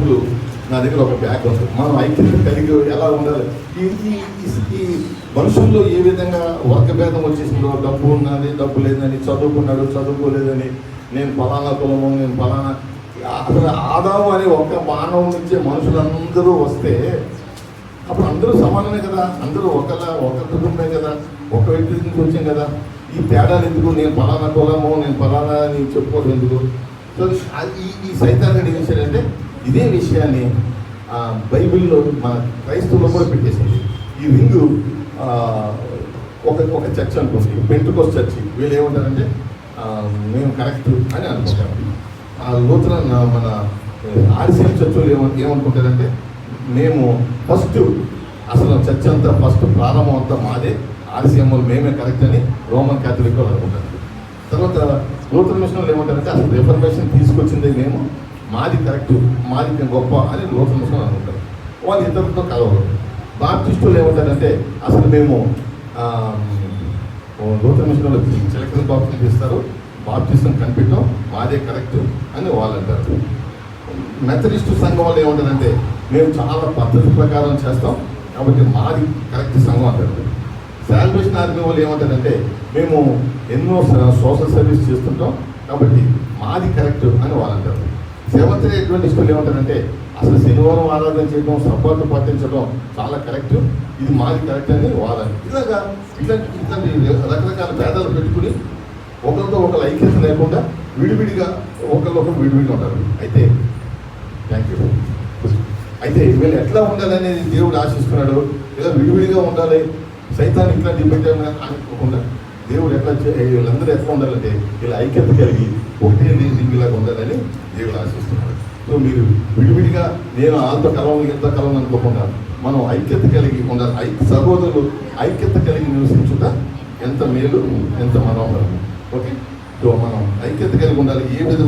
బ్యాగులు, నా దగ్గర ఒక బ్యాగ్ ఉంది. మనం ఐక్యత కలిగి ఎలా ఉండాలి, ఈ మనుషుల్లో ఏ విధంగా వర్గభేదం వచ్చేసిందో, డబ్బు ఉన్నది డబ్బు లేదని, చదువుకున్నాడు చదువుకోలేదని, నేను ఫలానా కులము, నేను ఫలానా, అసలు ఆదాము అనే ఒక మానవం నుంచే మనుషులందరూ వస్తే అప్పుడు అందరూ సమానమే కదా, అందరూ ఒక కుటుంబమే కదా, ఒక వ్యక్తి నుంచి వచ్చాం కదా. ఈ తేడాలు ఎందుకు, నేను ఫలానా కులము, నేను ఫలానా అని చెప్పుకోవడం ఎందుకు? సో ఈ సైతాన్ని ఏం చేశాడంటే ఇదే విషయాన్ని బైబిల్లో మన క్రైస్తవులో కూడా పెట్టేసింది. ఈ రింగు ఒక చర్చ్ అనుకుంది, పెంటెకోస్ట్ చర్చ్. వీళ్ళు ఏమంటారంటే మేము కరెక్ట్ అని అనుకుంటారు. లూథరన్ మన ఆర్సీఎం చర్చలు ఏమనుకుంటారంటే మేము ఫస్ట్, అసలు చర్చ్ అంతా ఫస్ట్ ప్రారంభం అంతా మాదే, ఆర్సీఎంలు మేమే కరెక్ట్ అని రోమన్ క్యాథలిక్ వాళ్ళు అనుకుంటారు. తర్వాత లూథరన్ మిషన్లు ఏమంటారంటే అసలు రిఫర్మేషన్ తీసుకొచ్చిందే మేము, మాది కరెక్ట్, మాది గొప్ప అని లూథరన్ మిషన్ అనుకుంటారు. వాళ్ళు ఇతరులతో కలవరు. బాప్టిస్టులు ఏమంటారంటే అసలు మేము లూథరన్ మిషన్లో చిలకల బాప్టిజం ఇస్తారు, బాప్టిజం కనిపెట్టాం, మాదే కరెక్ట్ అని వాళ్ళు అంటారు. మెథడిస్టు సంఘం వాళ్ళు ఏమంటారంటే మేము చాలా పద్ధతి ప్రకారం చేస్తాం కాబట్టి మాది కరెక్ట్ సంఘం అంటారు. శాల్వేషన్ ఆర్మీ వాళ్ళు ఏమంటారంటే మేము ఎన్నో సోషల్ సర్వీస్ చేస్తుంటాం కాబట్టి మాది కరెక్ట్ అని వాళ్ళు అంటారు. సెవెంత్ డే అడ్వెంటిస్టులు ఏమంటారంటే అసలు శనివారం ఆరాధన చేయడం, సబ్బాతు పాటించడం చాలా కరెక్ట్, ఇది మాది కరెక్ట్ అని వాళ్ళని. ఇట్లాంటి రకరకాల భేదాలు పెట్టుకుని ఒకరితో ఒకరు ఐక్యత లేకుండా విడివిడిగా ఒకరికొకరు విడివిడిగా ఉంటారు. అయితే థ్యాంక్ యూ. అయితే వీళ్ళు ఎట్లా ఉండాలనేది దేవుడు ఆశిస్తున్నాడు. ఇలా విడివిడిగా ఉండాలి, సైతాన్ని ఇట్లా డిపెండ్ అనుకోకుండా దేవుడు ఎట్లా వీళ్ళందరూ ఎట్లా ఉండాలంటే ఇలా ఐక్యత కలిగి ఒకటే లింగిలాగా ఉండాలని దేవుడు ఆశిస్తున్నాడు. సో మీరు విడివిడిగా నేను వాళ్ళతో కలవను ఎంత కలవను అనుకోకుండా మనం ఐక్యత కలిగి ఉండాలి. సహోదరులు ఐక్యత కలిగి నివసించుట ఎంత మేలు, ఎంత మనోహరం. ఓకే, సో మనం ఐక్యత కలిగి ఉండాలి. ఏ విధంగా